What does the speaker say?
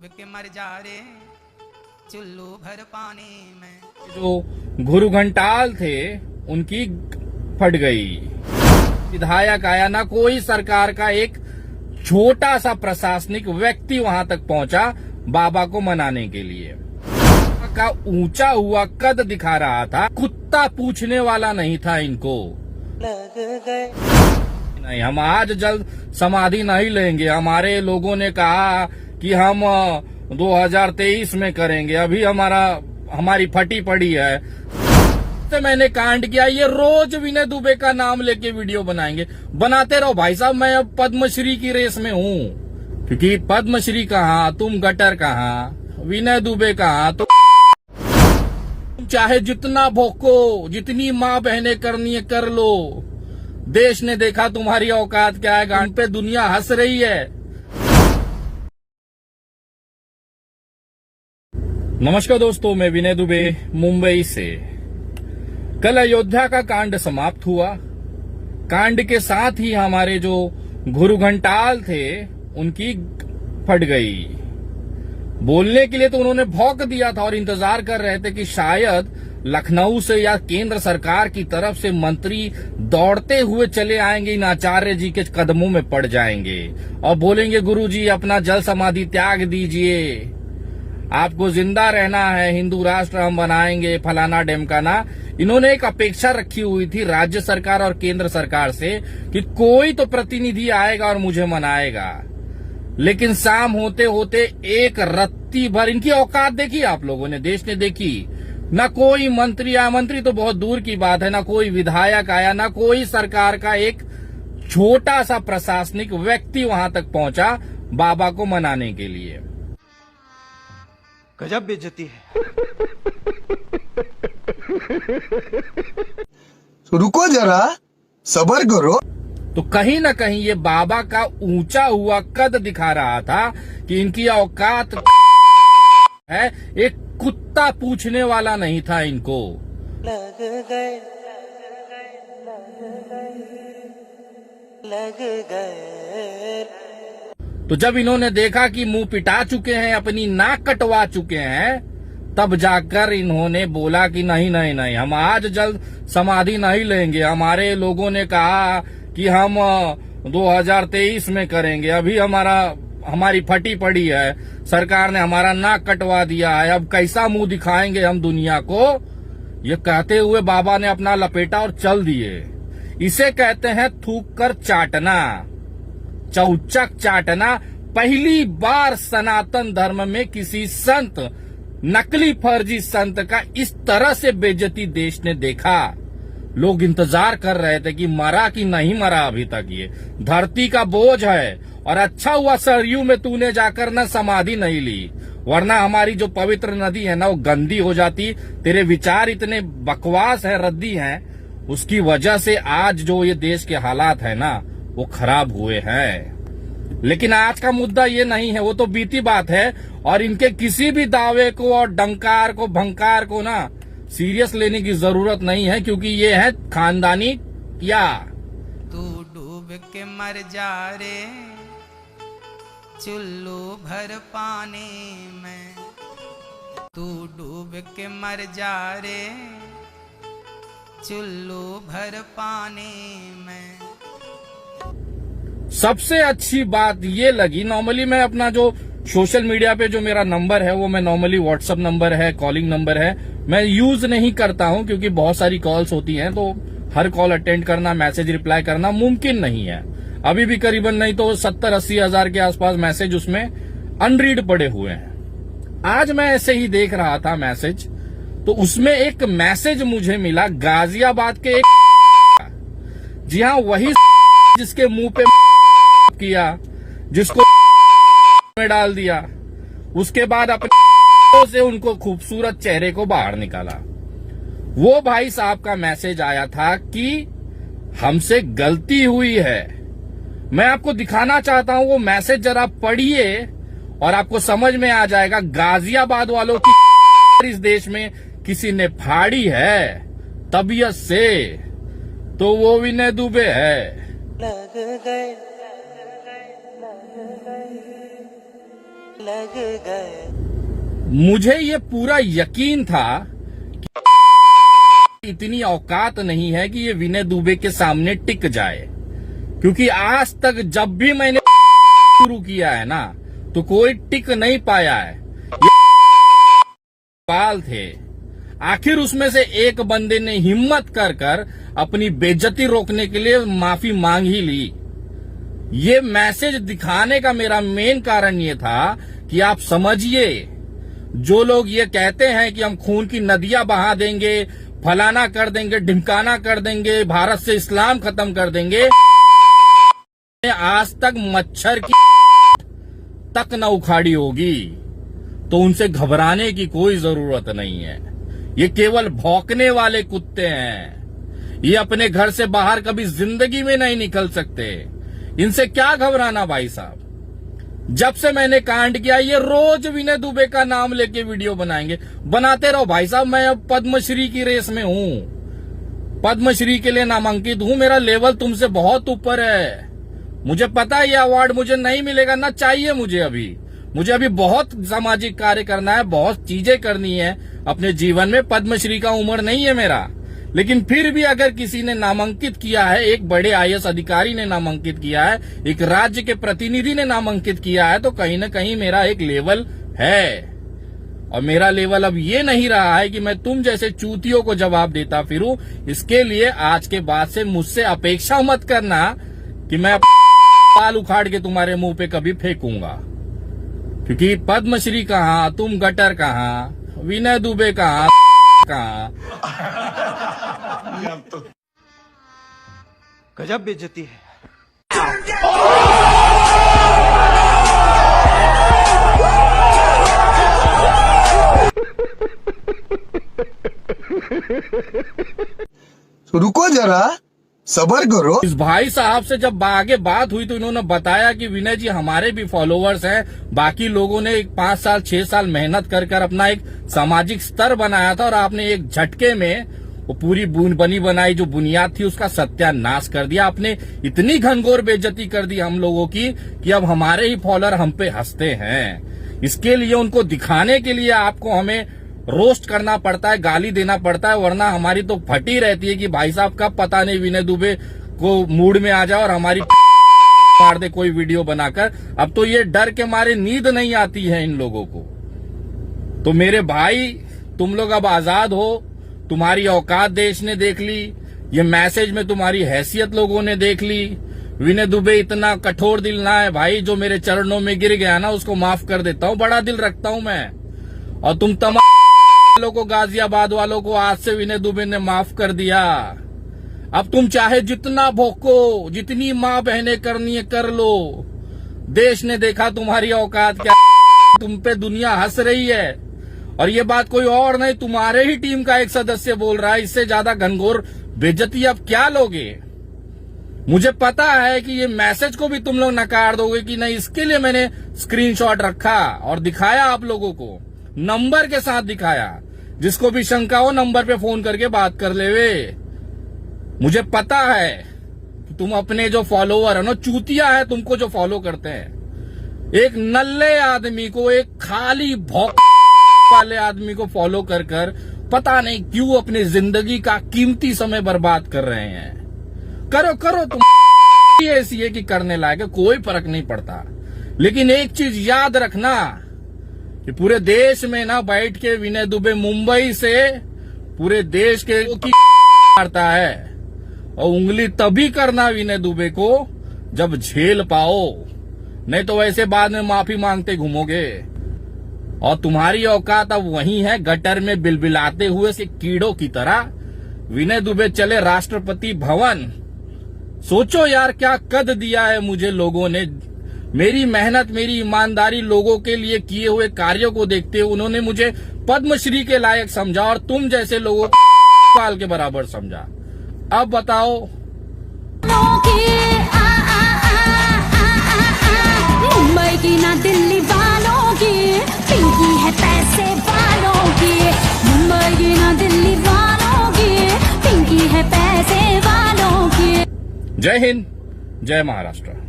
के मर जा रे चुल्लू भर पानी में। जो गुरु घंटाल थे उनकी फट गई। विधायक आया ना, कोई सरकार का एक छोटा सा प्रशासनिक व्यक्ति वहां तक पहुंचा बाबा को मनाने के लिए। का ऊंचा हुआ कद दिखा रहा था, कुत्ता पूछने वाला नहीं था इनको। नहीं, हम आज जल्द समाधि नहीं लेंगे। हमारे लोगों ने कहा कि हम 2023 में करेंगे, अभी हमारी फटी पड़ी है। तो मैंने कांड किया, ये रोज विनय दुबे का नाम लेके वीडियो बनाएंगे। बनाते रहो भाई साहब, मैं अब पद्मश्री की रेस में हूँ, क्योंकि पद्मश्री कहाँ, तुम गटर कहाँ, विनय दुबे कहाँ। तो चाहे जितना भोको, जितनी माँ बहने करनी है कर लो। देश ने देखा तुम्हारी औकात क्या है, गांड पे दुनिया हंस रही है। नमस्कार दोस्तों, मैं विनय दुबे मुंबई से। कल अयोध्या का कांड समाप्त हुआ। कांड के साथ ही हमारे जो गुरु घंटाल थे उनकी फट गई। बोलने के लिए तो उन्होंने भौंक दिया था और इंतजार कर रहे थे कि शायद लखनऊ से या केंद्र सरकार की तरफ से मंत्री दौड़ते हुए चले आएंगे, इन आचार्य जी के कदमों में पड़ जाएंगे और बोलेंगे गुरु जी अपना जल समाधि त्याग दीजिए, आपको जिंदा रहना है, हिंदू राष्ट्र हम बनाएंगे, फलाना ढेमकाना। इन्होंने एक अपेक्षा रखी हुई थी राज्य सरकार और केंद्र सरकार से कि कोई तो प्रतिनिधि आएगा और मुझे मनाएगा। लेकिन शाम होते होते एक रत्ती भर इनकी औकात देखी आप लोगों ने, देश ने देखी। ना कोई मंत्री आया, मंत्री तो बहुत दूर की बात है, ना कोई विधायक आया, ना कोई सरकार का एक छोटा सा प्रशासनिक व्यक्ति वहां तक पहुंचा बाबा को मनाने के लिए। गजब बेइज्जती है। रुको जरा, सब्र करो। तो कहीं ना कहीं ये बाबा का ऊंचा हुआ कद दिखा रहा था कि इनकी औकात है, एक कुत्ता पूछने वाला नहीं था इनको। लग गए। तो जब इन्होंने देखा कि मुंह पिटा चुके हैं, अपनी नाक कटवा चुके हैं, तब जाकर इन्होंने बोला कि नहीं नहीं नहीं, हम आज जल्द समाधि नहीं लेंगे। हमारे लोगों ने कहा कि हम 2023 में करेंगे, अभी हमारी फटी पड़ी है, सरकार ने हमारा नाक कटवा दिया है, अब कैसा मुंह दिखाएंगे हम दुनिया को। ये कहते हुए बाबा ने अपना लपेटा और चल दिए। इसे कहते हैं थूक कर चाटना, चौचक चाटना। पहली बार सनातन धर्म में किसी संत, नकली फर्जी संत का इस तरह से बेइज्जती देश ने देखा। लोग इंतजार कर रहे थे कि मरा कि नहीं मरा अभी तक। ये धरती का बोझ है और अच्छा हुआ सरयू में तूने जाकर न समाधि नहीं ली, वरना हमारी जो पवित्र नदी है ना वो गंदी हो जाती। तेरे विचार इतने बकवास है, रद्दी हैं, उसकी वजह से आज जो ये देश के हालात है ना वो खराब हुए हैं। लेकिन आज का मुद्दा ये नहीं है, वो तो बीती बात है। और इनके किसी भी दावे को और डंकार को, भंकार को ना सीरियस लेने की जरूरत नहीं है, क्योंकि ये है खानदानी क्या। तू डूब के मर जा रे चुल्लू भर पानी में, तू डूब के मर जा रे चुल्लू भर पानी में। सबसे अच्छी बात ये लगी, नॉर्मली मैं अपना जो सोशल मीडिया पे जो मेरा नंबर है वो मैं नॉर्मली व्हाट्सएप नंबर है, कॉलिंग नंबर है, मैं यूज नहीं करता हूं, क्योंकि बहुत सारी कॉल्स होती हैं तो हर कॉल अटेंड करना, मैसेज रिप्लाई करना मुमकिन नहीं है। अभी भी करीबन नहीं तो 70-80 हजार के आसपास मैसेज उसमें अनरीड पड़े हुए हैं। आज मैं ऐसे ही देख रहा था मैसेज, तो उसमें एक मैसेज मुझे मिला गाजियाबाद के एक, जी हाँ वही जिसके मुंह पे किया, जिसको में डाल दिया, उसके बाद अपने से उनको खूबसूरत चेहरे को बाहर निकाला। वो भाई साहब का मैसेज आया था कि हमसे गलती हुई है। मैं आपको दिखाना चाहता हूं वो मैसेज, जरा पढ़िए और आपको समझ में आ जाएगा गाजियाबाद वालों की इस देश में किसी ने फाड़ी है तबीयत से, तो वो विनय दुबे है। लग गए। लग गए। मुझे ये पूरा यकीन था कि इतनी औकात नहीं है कि ये विनय दुबे के सामने टिक जाए, क्योंकि आज तक जब भी मैंने शुरू किया है ना तो कोई टिक नहीं पाया है। ये बाल थे, आखिर उसमें से एक बंदे ने हिम्मत कर अपनी बेइज्जती रोकने के लिए माफी मांग ही ली। ये मैसेज दिखाने का मेरा मेन कारण ये था कि आप समझिए, जो लोग ये कहते हैं कि हम खून की नदियां बहा देंगे, फलाना कर देंगे, ढिमकाना कर देंगे, भारत से इस्लाम खत्म कर देंगे, आज तक मच्छर की तक न उखाड़ी होगी, तो उनसे घबराने की कोई जरूरत नहीं है। ये केवल भौंकने वाले कुत्ते हैं, ये अपने घर से बाहर कभी जिंदगी में नहीं निकल सकते। इनसे क्या घबराना भाई साहब। जब से मैंने कांड किया ये रोज विनय दुबे का नाम लेके वीडियो बनाएंगे, बनाते रहो भाई साहब। मैं अब पद्मश्री की रेस में हूं, पद्मश्री के लिए नामांकित हूं, मेरा लेवल तुमसे बहुत ऊपर है। मुझे पता है ये अवार्ड मुझे नहीं मिलेगा, ना चाहिए मुझे अभी बहुत सामाजिक कार्य करना है, बहुत चीजें करनी है अपने जीवन में। पद्मश्री का उम्र नहीं है मेरा, लेकिन फिर भी अगर किसी ने नामांकित किया है, एक बड़े आईएएस अधिकारी ने नामांकित किया है, एक राज्य के प्रतिनिधि ने नामांकित किया है, तो कहीं ना कहीं मेरा एक लेवल है। और मेरा लेवल अब ये नहीं रहा है कि मैं तुम जैसे चूतियों को जवाब देता फिरूं। इसके लिए आज के बाद से मुझसे अपेक्षा मत करना कि मैं बाल उखाड़ के तुम्हारे मुंह पे कभी फेंकूंगा, क्योंकि पद्मश्री कहाँ, तुम गटर कहाँ, विनय दुबे कहाँ कहाँ। गजब बेइज्जती है। रुको जरा, सबर करो। इस भाई साहब से जब आगे बात हुई तो इन्होंने बताया कि विनय जी हमारे भी फॉलोवर्स हैं, बाकी लोगों ने 5 साल 6 साल मेहनत कर अपना एक सामाजिक स्तर बनाया था और आपने एक झटके में वो पूरी बनी बनाई जो बुनियाद थी उसका सत्यानाश कर दिया। आपने इतनी घनघोर बेइज्जती कर दी हम लोगों की कि अब हमारे ही फॉलोअर हम पे हंसते हैं। इसके लिए उनको दिखाने के लिए आपको हमें रोस्ट करना पड़ता है, गाली देना पड़ता है, वरना हमारी तो फटी रहती है कि भाई साहब कब पता नहीं विनय दुबे को मूड में आ जाए और हमारी मार दे कोई वीडियो बनाकर। अब तो ये डर के मारे नींद नहीं आती है इन लोगों को। तो मेरे भाई, तुम लोग अब आजाद हो, तुम्हारी औकात देश ने देख ली, ये मैसेज में तुम्हारी हैसियत लोगों ने देख ली। विनय दुबे इतना कठोर दिल ना है भाई, जो मेरे चरणों में गिर गया ना उसको माफ कर देता हूँ, बड़ा दिल रखता हूँ मैं। और तुम तमाम वालों को, गाजियाबाद वालों को आज से विनय दुबे ने माफ कर दिया। अब तुम चाहे जितना भोंको, जितनी माँ बहनें करनी है कर लो, देश ने देखा तुम्हारी औकात क्या। तुम पे दुनिया हंस रही है और ये बात कोई और नहीं, तुम्हारे ही टीम का एक सदस्य बोल रहा है। इससे ज्यादा घनघोर बेइज्जती अब क्या लोगे। मुझे पता है कि ये मैसेज को भी तुम लोग नकार दोगे कि नहीं, इसके लिए मैंने स्क्रीनशॉट रखा और दिखाया आप लोगों को, नंबर के साथ दिखाया। जिसको भी शंका हो नंबर पे फोन करके बात कर लेवे। मुझे पता है कि तुम अपने जो फॉलोवर है ना, चूतिया है तुमको जो फॉलो करते हैं। एक नल्ले आदमी को, एक खाली भौंक वाले आदमी को फॉलो कर पता नहीं क्यों अपनी जिंदगी का कीमती समय बर्बाद कर रहे हैं। करो तुम ऐसी है कि करने लायक है, कोई फर्क नहीं पड़ता। लेकिन एक चीज याद रखना कि पूरे देश में ना बैठ के विनय दुबे मुंबई से पूरे देश के मारता है, और उंगली तभी करना विनय दुबे को जब झेल पाओ, नहीं तो वैसे बाद में माफी मांगते घूमोगे। और तुम्हारी औकात अब वही है, गटर में बिलबिलाते हुए से कीड़ों की तरह। विनय दुबे चले राष्ट्रपति भवन। सोचो यार क्या कद दिया है मुझे लोगों ने। मेरी मेहनत, मेरी ईमानदारी, लोगों के लिए किए हुए कार्यों को देखते हुए उन्होंने मुझे पद्मश्री के लायक समझा और तुम जैसे लोगों को पाल के बराबर समझा। अब बताओ। मुंबई की ना दिल्ली वालों की, पिंकी है पैसे वालों की। मुंबई की ना दिल्ली वालों की, पिंकी है पैसे वालों की। जय हिंद, जय महाराष्ट्र।